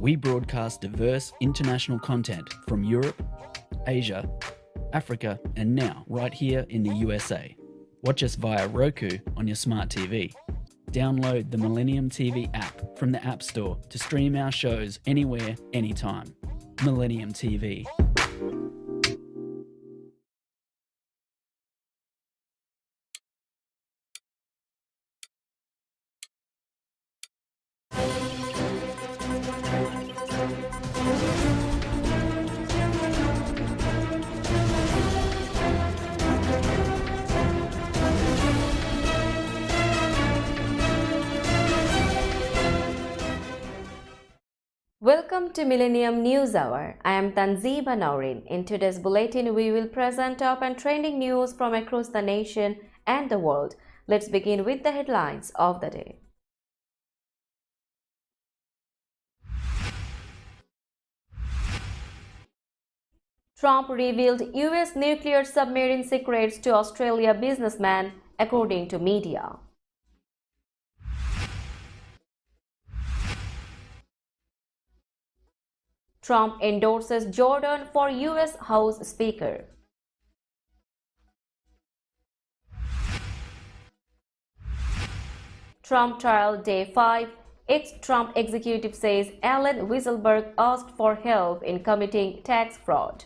We broadcast diverse international content from Europe, Asia, Africa, and now right here in the USA. Watch us via Roku on your smart TV. Download the Millennium TV app from the App Store to stream our shows anywhere, anytime. Millennium TV. Welcome to Millennium News Hour. I am Tanzeeba Naurin. In today's bulletin, we will present top and trending news from across the nation and the world. Let's begin with the headlines of the day. Trump revealed US nuclear submarine secrets to Australia businessman, according to media. Trump endorses Jordan for US House Speaker. Trump trial day 5. Ex-Trump executive says Allen Weisselberg asked for help in committing tax fraud.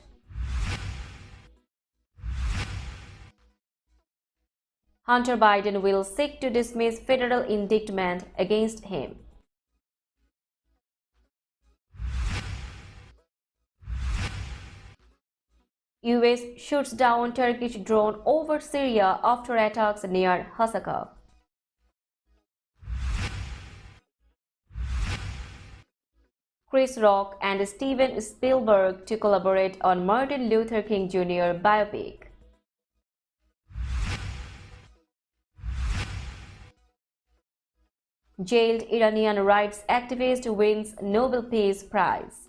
Hunter Biden will seek to dismiss federal indictment against him. US shoots down Turkish drone over Syria after attacks near Hasaka. Chris Rock and Steven Spielberg to collaborate on Martin Luther King Jr. biopic. Jailed Iranian rights activist wins Nobel Peace Prize.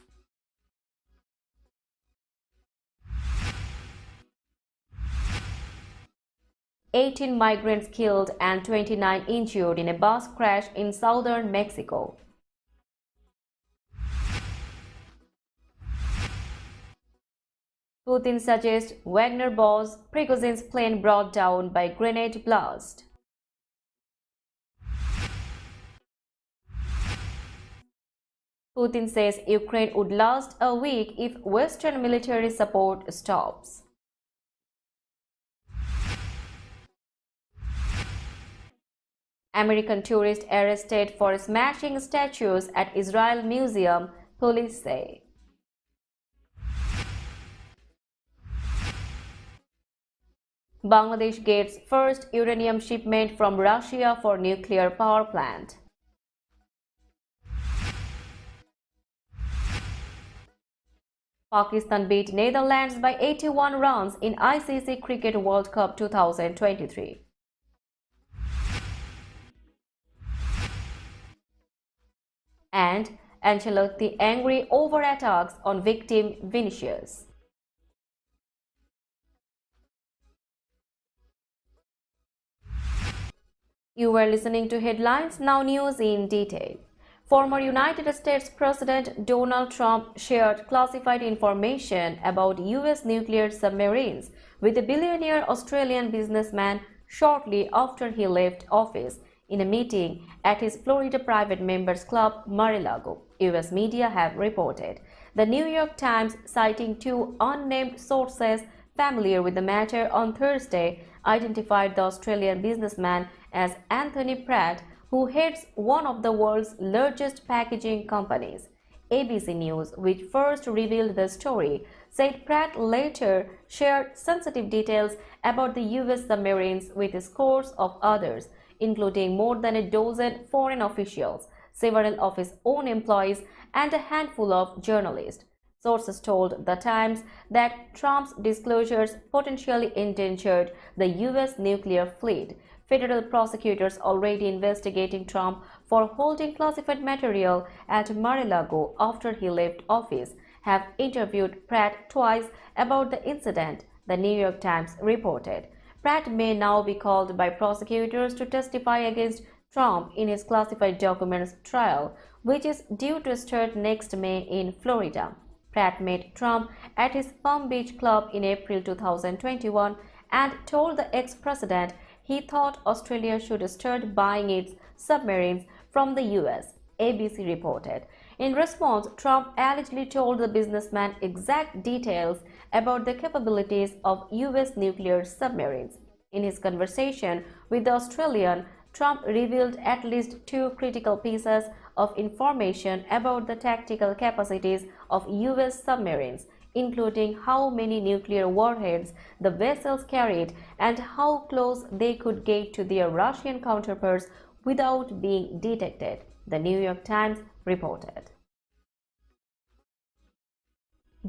"18 migrants killed and 29 injured in a bus crash in southern Mexico." Putin suggests Wagner boss Prigozhin's plane brought down by grenade blast. Putin says Ukraine would last a week if Western military support stops. American tourist arrested for smashing statues at Israel Museum, police say. Bangladesh gets first uranium shipment from Russia for nuclear power plant. Pakistan beat Netherlands by 81 runs in ICC Cricket World Cup 2023. And Ancelotti angry over attacks on victim Vinicius. You were listening to Headlines, now news in detail. Former United States President Donald Trump shared classified information about US nuclear submarines with a billionaire Australian businessman shortly after he left office in a meeting at his Florida private members club, Mar-a-Lago, US media have reported. The New York Times, citing two unnamed sources familiar with the matter on Thursday, identified the Australian businessman as Anthony Pratt, who heads one of the world's largest packaging companies. ABC News, which first revealed the story, said Pratt later shared sensitive details about the US submarines with scores of others, including more than a dozen foreign officials, several of his own employees, and a handful of journalists. Sources told The Times that Trump's disclosures potentially endangered the US nuclear fleet. Federal prosecutors already investigating Trump for holding classified material at Mar-a-Lago after he left office have interviewed Pratt twice about the incident, the New York Times reported. Pratt may now be called by prosecutors to testify against Trump in his classified documents trial, which is due to start next May in Florida. Pratt met Trump at his Palm Beach club in April 2021 and told the ex-president he thought Australia should start buying its submarines from the US, ABC reported. In response, Trump allegedly told the businessman exact details about the capabilities of US nuclear submarines. In his conversation with the Australian, Trump revealed at least two critical pieces of information about the tactical capacities of US submarines, including how many nuclear warheads the vessels carried and how close they could get to their Russian counterparts without being detected, the New York Times reported.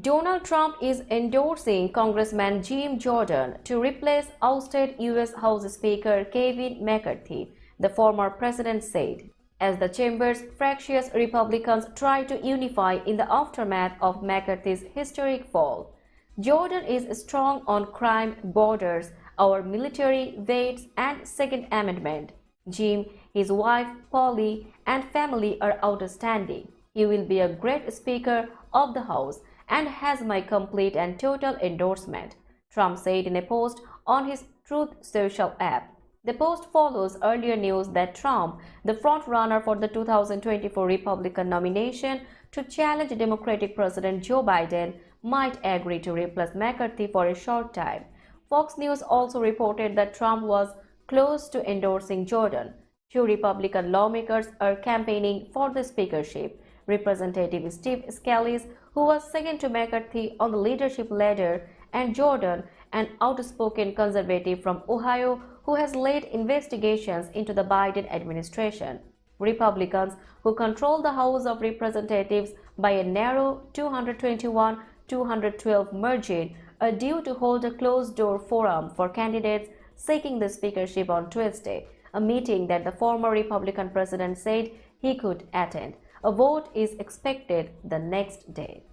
Donald Trump is endorsing Congressman Jim Jordan to replace ousted U.S. House Speaker Kevin McCarthy, the former president said, as the chamber's fractious Republicans try to unify in the aftermath of McCarthy's historic fall. Jordan is strong on crime, borders, our military, vets, and Second Amendment. Jim, his wife, Polly, and family are outstanding. He will be a great Speaker of the House and has my complete and total endorsement, Trump said in a post on his Truth Social app. The post follows earlier news that Trump, the front-runner for the 2024 Republican nomination to challenge Democratic President Joe Biden, might agree to replace McCarthy for a short time. Fox News also reported that Trump was close to endorsing Jordan. Two Republican lawmakers are campaigning for the speakership. Representative Steve Scalise, who was second to McCarthy on the leadership ladder, and Jordan, an outspoken conservative from Ohio who has led investigations into the Biden administration. Republicans, who control the House of Representatives by a narrow 221-212 margin, are due to hold a closed-door forum for candidates seeking the speakership on Tuesday, a meeting that the former Republican president said he could attend. A vote is expected the next day.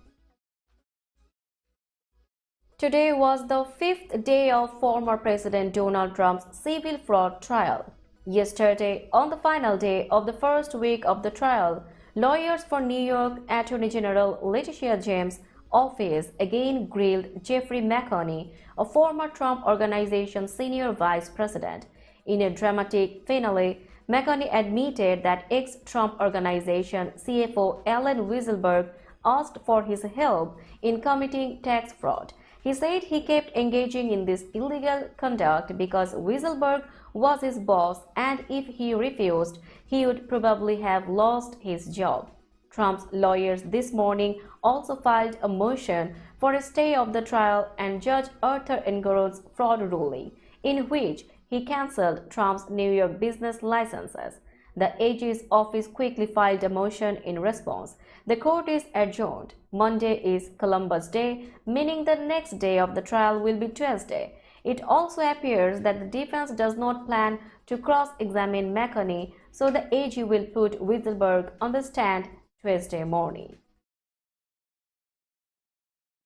Today was the fifth day of former President Donald Trump's civil fraud trial. Yesterday, on the final day of the first week of the trial, lawyers for New York Attorney General Letitia James' office again grilled Jeffrey McConney, a former Trump Organization senior vice president. In a dramatic finale, McConney admitted that ex-Trump Organization CFO Allen Weisselberg asked for his help in committing tax fraud. He said he kept engaging in this illegal conduct because Weisselberg was his boss, and if he refused, he would probably have lost his job. Trump's lawyers this morning also filed a motion for a stay of the trial and Judge Arthur Engoron's fraud ruling, in which he cancelled Trump's New York business licenses. The AG's office quickly filed a motion in response. The court is adjourned. Monday is Columbus Day, meaning the next day of the trial will be Tuesday. It also appears that the defense does not plan to cross-examine McConney, so the AG will put Weisselberg on the stand Tuesday morning.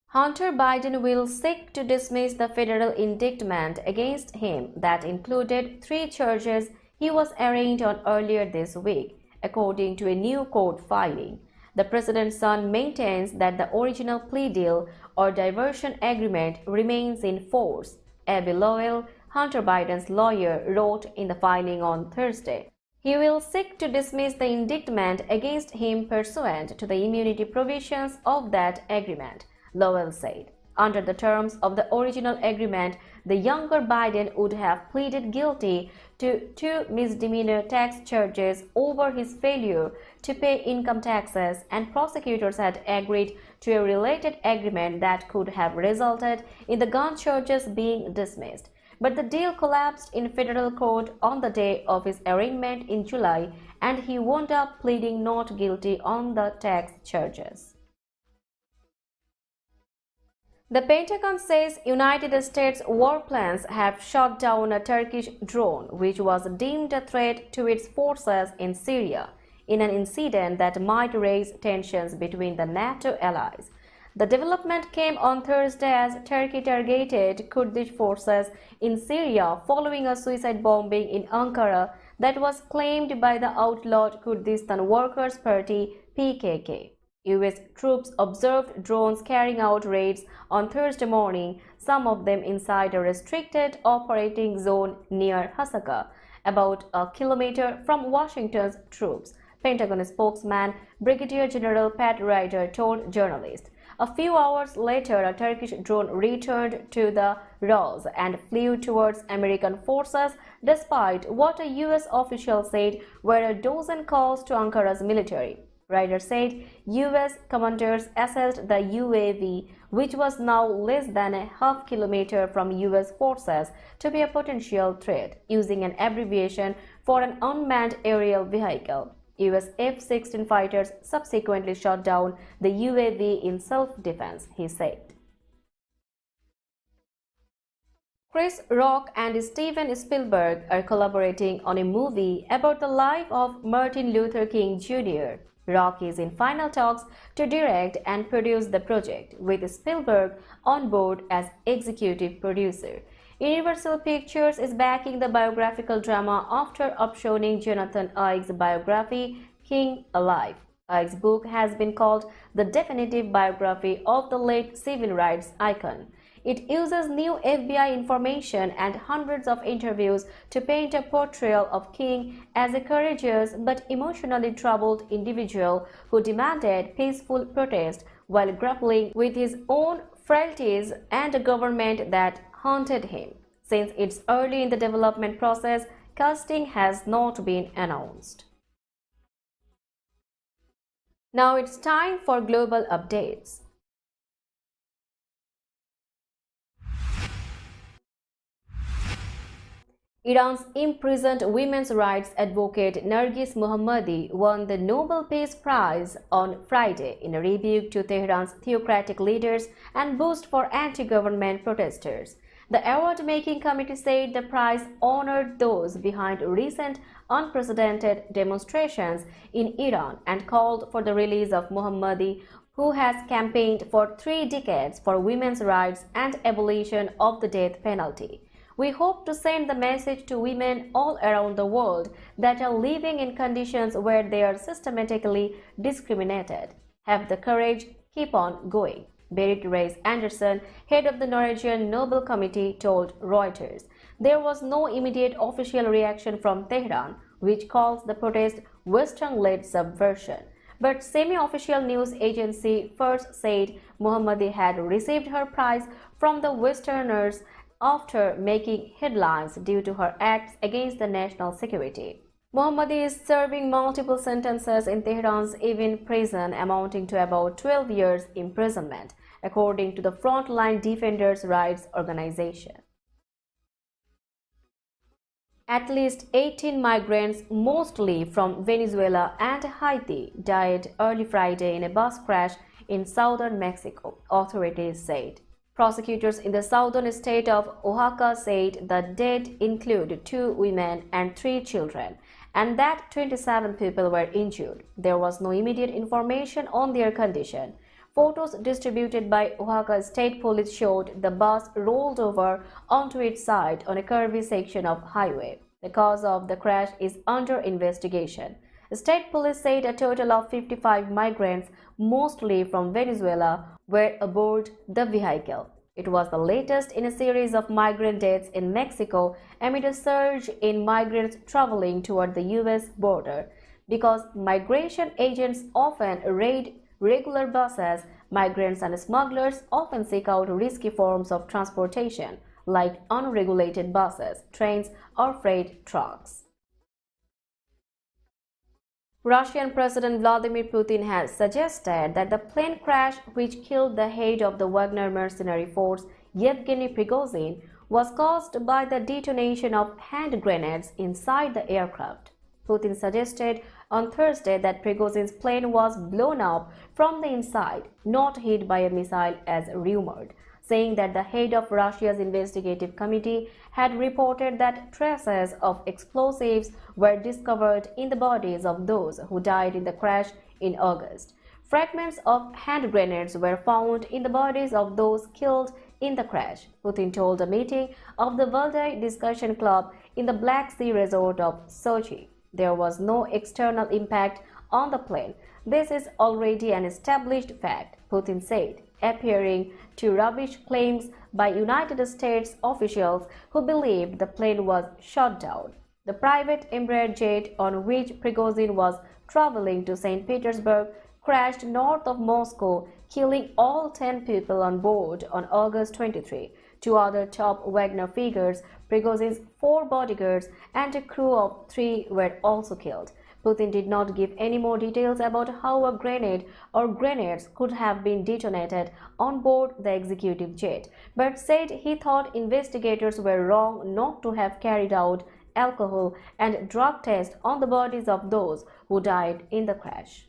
Hunter Biden will seek to dismiss the federal indictment against him that included 3 charges he was arraigned on earlier this week, according to a new court filing. The president's son maintains that the original plea deal or diversion agreement remains in force, Abby Lowell, Hunter Biden's lawyer, wrote in the filing on Thursday. He will seek to dismiss the indictment against him pursuant to the immunity provisions of that agreement, Lowell said. Under the terms of the original agreement, the younger Biden would have pleaded guilty to 2 misdemeanor tax charges over his failure to pay income taxes, and prosecutors had agreed to a related agreement that could have resulted in the gun charges being dismissed. But the deal collapsed in federal court on the day of his arraignment in July, and he wound up pleading not guilty on the tax charges. The Pentagon says United States war plans have shot down a Turkish drone which was deemed a threat to its forces in Syria, in an incident that might raise tensions between the NATO allies. The development came on Thursday as Turkey targeted Kurdish forces in Syria following a suicide bombing in Ankara that was claimed by the outlawed Kurdistan Workers' Party (PKK). US troops observed drones carrying out raids on Thursday morning, some of them inside a restricted operating zone near Hasaka, about a kilometer from Washington's troops, Pentagon spokesman Brigadier General Pat Ryder told journalists. A few hours later, a Turkish drone returned to the RAS and flew towards American forces, despite what a US official said were a dozen calls to Ankara's military. Ryder said US commanders assessed the UAV, which was now less than a half kilometer from US forces, to be a potential threat, using an abbreviation for an unmanned aerial vehicle. US F-16 fighters subsequently shot down the UAV in self-defense, he said. Chris Rock and Steven Spielberg are collaborating on a movie about the life of Martin Luther King Jr. Rock is in final talks to direct and produce the project, with Spielberg on board as executive producer. Universal Pictures is backing the biographical drama after optioning Jonathan Ives' biography, King Alive. Ives' book has been called the definitive biography of the late civil rights icon. It uses new FBI information and hundreds of interviews to paint a portrayal of King as a courageous but emotionally troubled individual who demanded peaceful protest while grappling with his own frailties and a government that haunted him. Since it's early in the development process, casting has not been announced. Now it's time for global updates. Iran's imprisoned women's rights advocate Nargis Mohammadi won the Nobel Peace Prize on Friday in a rebuke to Tehran's theocratic leaders and boost for anti-government protesters. The award-making committee said the prize honored those behind recent unprecedented demonstrations in Iran and called for the release of Mohammadi, who has campaigned for 3 decades for women's rights and abolition of the death penalty. We hope to send the message to women all around the world that are living in conditions where they are systematically discriminated. Have the courage, keep on going. Berit Reiss-Andersen, head of the Norwegian Nobel Committee, told Reuters. There was no immediate official reaction from Tehran, which calls the protest Western-led subversion. But semi-official news agency Fars said Mohammadi had received her prize from the Westerners after making headlines due to her acts against the national security. Mohammadi is serving multiple sentences in Tehran's Evin prison amounting to about 12 years imprisonment, according to the Frontline Defenders' Rights Organization. At least 18 migrants, mostly from Venezuela and Haiti, died early Friday in a bus crash in southern Mexico, authorities said. Prosecutors in the southern state of Oaxaca said the dead include 2 women and 3 children, and that 27 people were injured. There was no immediate information on their condition. Photos distributed by Oaxaca State Police showed the bus rolled over onto its side on a curvy section of highway. The cause of the crash is under investigation. State police said a total of 55 migrants, mostly from Venezuela, were aboard the vehicle. It was the latest in a series of migrant deaths in Mexico amid a surge in migrants traveling toward the U.S. border. Because migration agents often raid regular buses, migrants and smugglers often seek out risky forms of transportation, like unregulated buses, trains, or freight trucks. Russian President Vladimir Putin has suggested that the plane crash which killed the head of the Wagner mercenary force, Yevgeny Prigozhin, was caused by the detonation of hand grenades inside the aircraft. Putin suggested on Thursday that Prigozhin's plane was blown up from the inside, not hit by a missile as rumored, saying that the head of Russia's investigative committee had reported that traces of explosives were discovered in the bodies of those who died in the crash in August. Fragments of hand grenades were found in the bodies of those killed in the crash, Putin told a meeting of the Valdai Discussion Club in the Black Sea resort of Sochi. There was no external impact on the plane. This is already an established fact, Putin said, appearing to rubbish claims by United States officials who believed the plane was shot down. The private Embraer jet on which Prigozhin was traveling to St. Petersburg crashed north of Moscow, killing all 10 people on board on August 23. Two other top Wagner figures, Prigozhin's 4 bodyguards and a crew of 3 were also killed. Putin did not give any more details about how a grenade or grenades could have been detonated on board the executive jet, but said he thought investigators were wrong not to have carried out alcohol and drug tests on the bodies of those who died in the crash.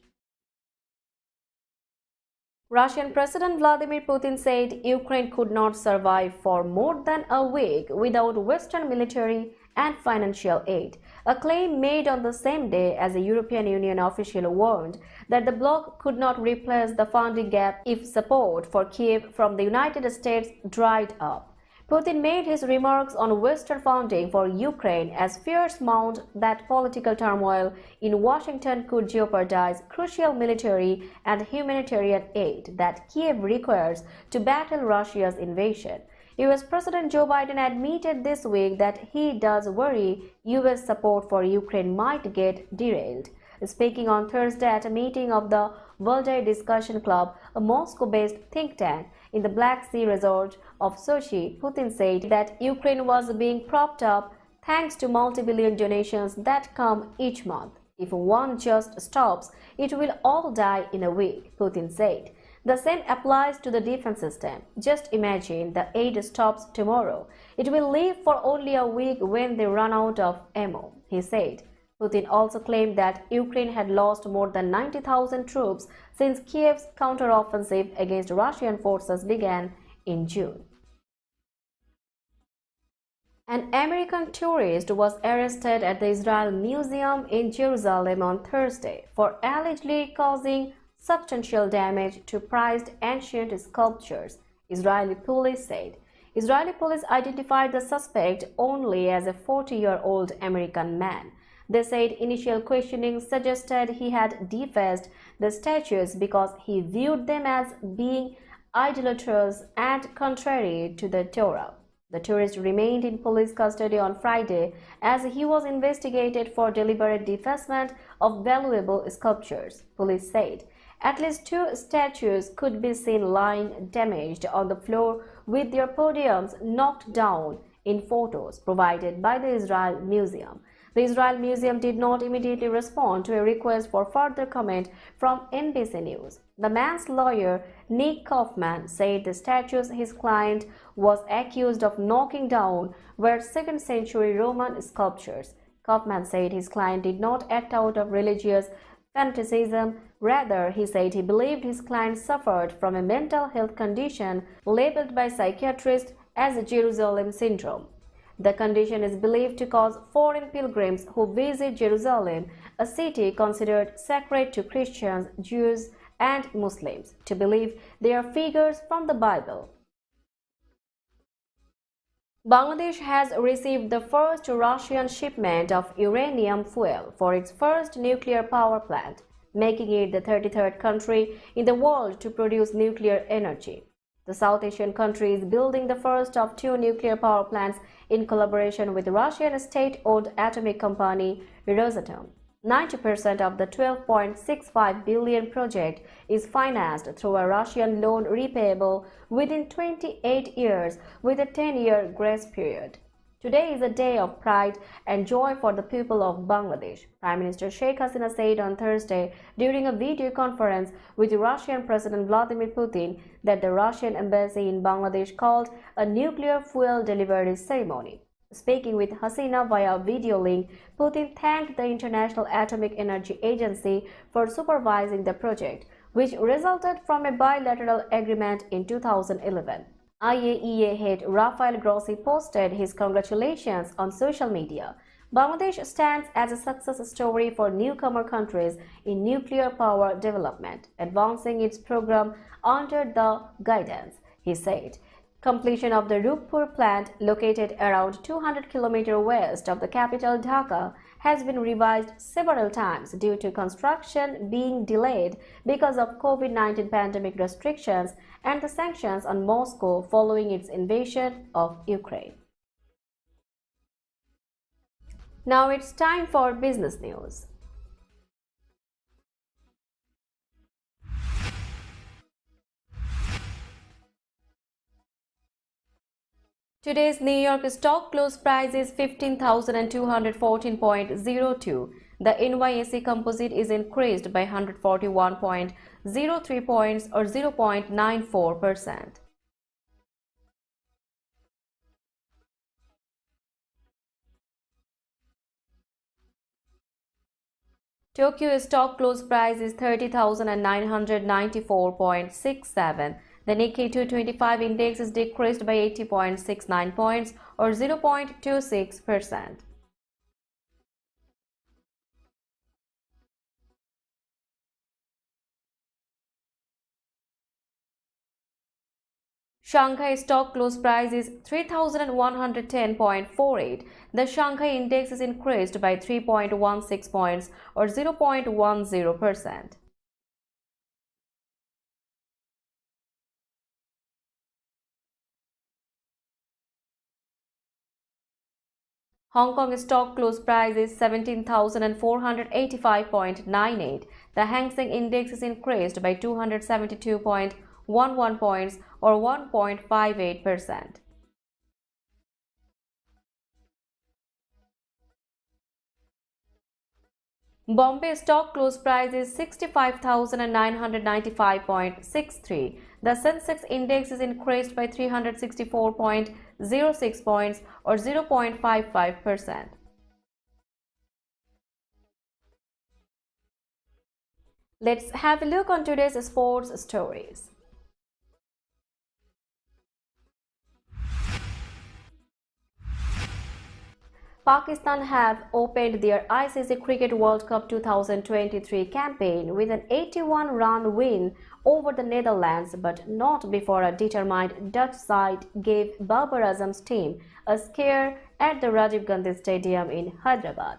Russian President Vladimir Putin said Ukraine could not survive for more than a week without Western military and financial aid, a claim made on the same day as a European Union official warned that the bloc could not replace the funding gap if support for Kiev from the United States dried up. Putin made his remarks on Western funding for Ukraine as fears mount that political turmoil in Washington could jeopardize crucial military and humanitarian aid that Kiev requires to battle Russia's invasion. US President Joe Biden admitted this week that he does worry US support for Ukraine might get derailed. Speaking on Thursday at a meeting of the Valdai Discussion Club, a Moscow-based think tank in the Black Sea resort of Sochi, Putin said that Ukraine was being propped up thanks to multi-billion donations that come each month. If one just stops, it will all die in a week, Putin said. The same applies to the defense system. Just imagine the aid stops tomorrow. It will live for only a week when they run out of ammo, he said. Putin also claimed that Ukraine had lost more than 90,000 troops since Kiev's counteroffensive against Russian forces began in June. An American tourist was arrested at the Israel Museum in Jerusalem on Thursday for allegedly causing substantial damage to prized ancient sculptures, Israeli police said. Israeli police identified the suspect only as a 40-year-old American man. They said initial questioning suggested he had defaced the statues because he viewed them as being idolatrous and contrary to the Torah. The tourist remained in police custody on Friday as he was investigated for deliberate defacement of valuable sculptures, police said. At least 2 statues could be seen lying damaged on the floor with their podiums knocked down in photos provided by the Israel Museum. The Israel Museum did not immediately respond to a request for further comment from NBC News. The man's lawyer, Nick Kaufman, said the statues his client was accused of knocking down were 2nd century Roman sculptures. Kaufman said his client did not act out of religious fanaticism. Rather, he said he believed his client suffered from a mental health condition labeled by psychiatrists as Jerusalem syndrome. The condition is believed to cause foreign pilgrims who visit Jerusalem, a city considered sacred to Christians, Jews, and Muslims, to believe they are figures from the Bible. Bangladesh has received the first Russian shipment of uranium fuel for its first nuclear power plant, making it the 33rd country in the world to produce nuclear energy. The South Asian country is building the first of 2 nuclear power plants in collaboration with Russian state-owned atomic company Rosatom. 90% of the $12.65 billion project is financed through a Russian loan repayable within 28 years with a 10-year grace period. Today is a day of pride and joy for the people of Bangladesh, Prime Minister Sheikh Hasina said on Thursday during a video conference with Russian President Vladimir Putin that the Russian embassy in Bangladesh called a nuclear fuel delivery ceremony. Speaking with Hasina via video link, Putin thanked the International Atomic Energy Agency for supervising the project, which resulted from a bilateral agreement in 2011. IAEA head Rafael Grossi posted his congratulations on social media. Bangladesh stands as a success story for newcomer countries in nuclear power development, advancing its program under the guidance, he said. Completion of the Rupur plant, located around 200 km west of the capital Dhaka, has been revised several times due to construction being delayed because of COVID-19 pandemic restrictions and the sanctions on Moscow following its invasion of Ukraine. Now it's time for business news. Today's New York stock close price is 15,214.02. The NYSE composite is increased by 141.03 points or 0.94%. Tokyo stock close price is 30,994.67. The Nikkei 225 index is decreased by 80.69 points or 0.26%. Shanghai stock close price is 3,110.48. The Shanghai index is increased by 3.16 points or 0.10%. Hong Kong stock close price is 17,485.98. The Hang Seng index is increased by 272.11 points or 1.58%. Bombay stock close price is 65,995.63. The Sensex index is increased by 364.06 points or 0.55%. Let's have a look on today's sports stories. Pakistan have opened their ICC Cricket World Cup 2023 campaign with an 81-run win over the Netherlands, but not before a determined Dutch side gave Babar Azam's team a scare at the Rajiv Gandhi Stadium in Hyderabad.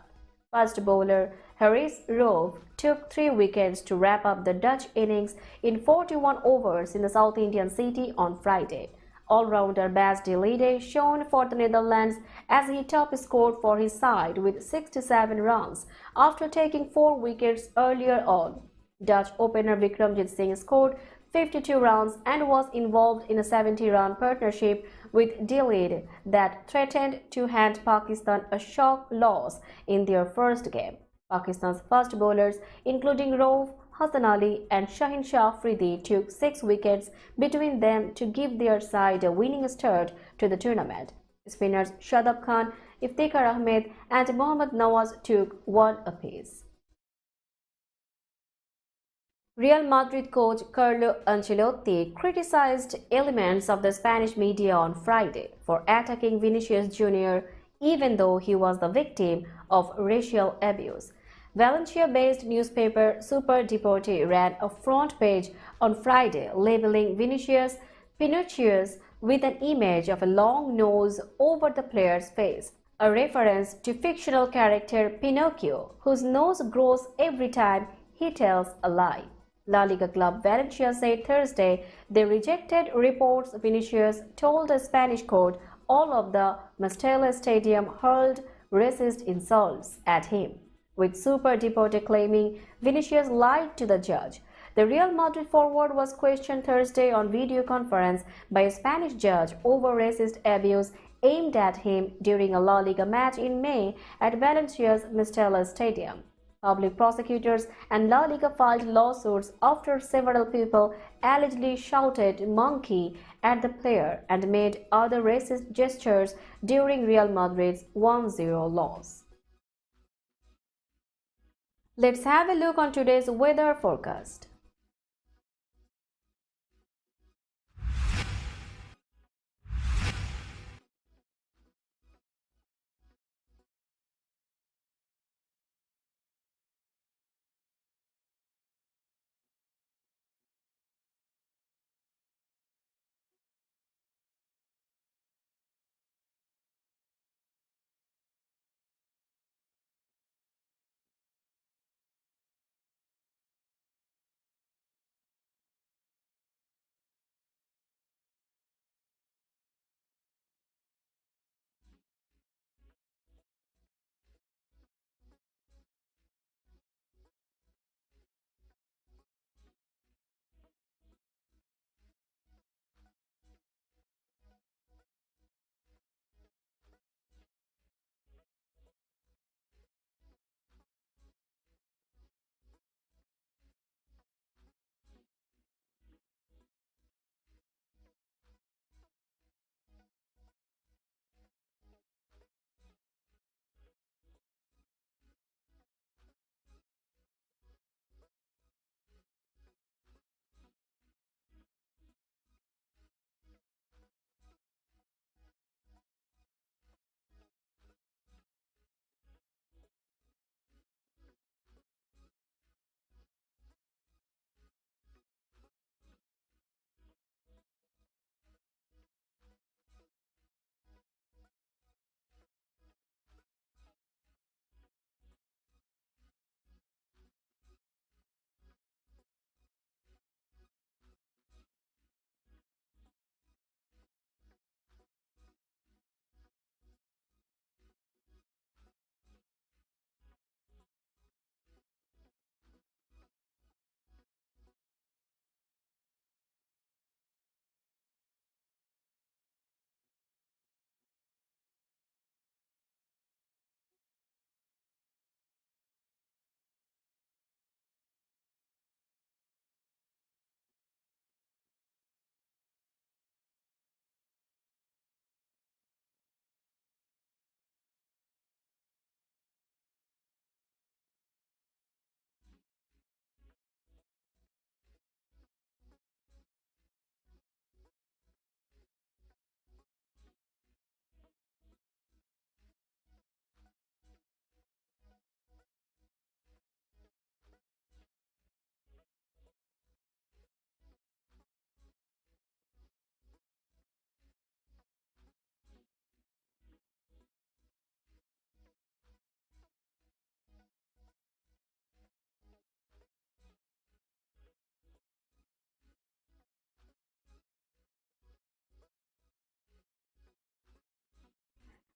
Fast bowler Haris Rove took 3 wickets to wrap up the Dutch innings in 41 overs in the South Indian city on Friday. All-rounder Bas de Leede shone for the Netherlands as he top scored for his side with 67 runs after taking 4 wickets earlier on. Dutch opener Vikramjit Singh scored 52 runs and was involved in a 70-run partnership with de Leede that threatened to hand Pakistan a shock loss in their first game. Pakistan's fast bowlers, including Rauf, Hassan Ali and Shaheen Shah Afridi, took 6 wickets between them to give their side a winning start to the tournament. Spinners Shadab Khan, Iftikhar Ahmed and Mohammad Nawaz took 1 apiece. Real Madrid coach Carlo Ancelotti criticized elements of the Spanish media on Friday for attacking Vinicius Jr. even though he was the victim of racial abuse. Valencia-based newspaper Super Deporte ran a front page on Friday labeling Vinicius Pinocchios with an image of a long nose over the player's face, a reference to fictional character Pinocchio, whose nose grows every time he tells a lie. La Liga club Valencia said Thursday they rejected reports Vinicius told a Spanish court all of the Mestalla Stadium hurled racist insults at him, with Super Deporte claiming Vinicius lied to the judge. The Real Madrid forward was questioned Thursday on video conference by a Spanish judge over racist abuse aimed at him during a La Liga match in May at Valencia's Mestalla Stadium. Public prosecutors and La Liga filed lawsuits after several people allegedly shouted "monkey" at the player and made other racist gestures during Real Madrid's 1-0 loss. Let's have a look on today's weather forecast.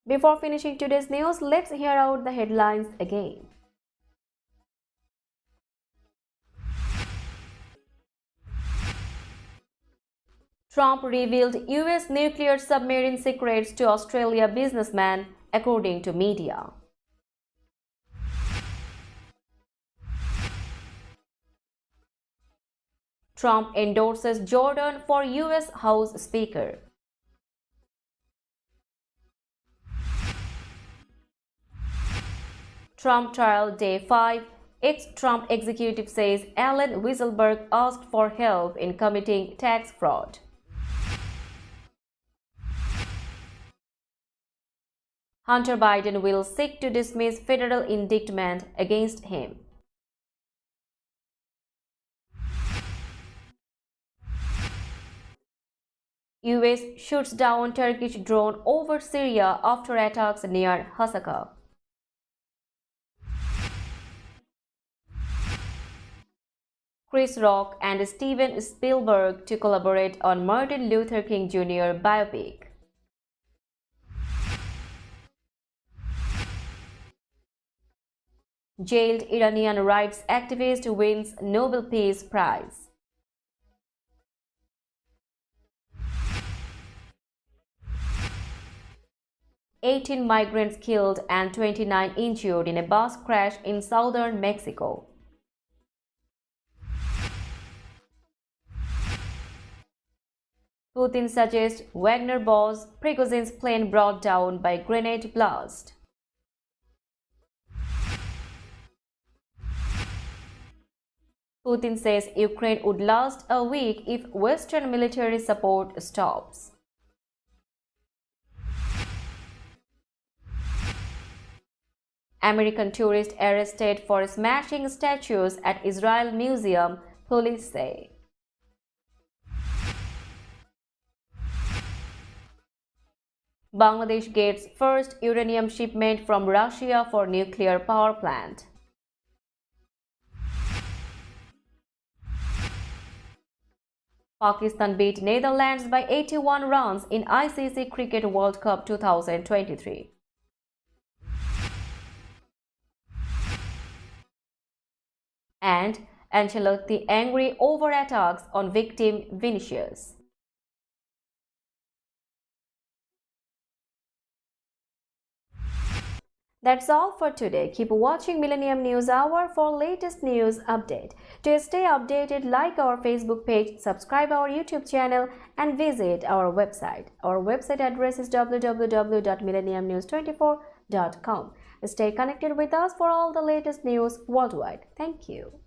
Before finishing today's news, let's hear out the headlines again. Trump revealed US nuclear submarine secrets to Australia businessman, according to media. Trump endorses Jordan for US House Speaker. Trump trial day 5. Ex-Trump executive says Allen Weisselberg asked for help in committing tax fraud. Hunter Biden will seek to dismiss federal indictment against him. US shoots down Turkish drone over Syria after attacks near Hasaka. Chris Rock and Steven Spielberg to collaborate on Martin Luther King Jr. biopic. Jailed Iranian rights activist wins Nobel Peace Prize. "18 migrants killed and 29 injured in a bus crash in southern Mexico." Putin suggests Wagner boss Prigozhin's plane brought down by grenade blast. Putin says Ukraine would last a week if Western military support stops. American tourist arrested for smashing statues at Israel Museum, police say. Bangladesh gets first uranium shipment from Russia for nuclear power plant. Pakistan beat Netherlands by 81 runs in ICC Cricket World Cup 2023. And Ancelotti angry over attacks on victim Vinicius. That's all for today. Keep watching Millennium News Hour for latest news update. To stay updated, like our Facebook page, subscribe our YouTube channel and visit our website. Our website address is www.millenniumnews24.com. Stay connected with us for all the latest news worldwide. Thank you.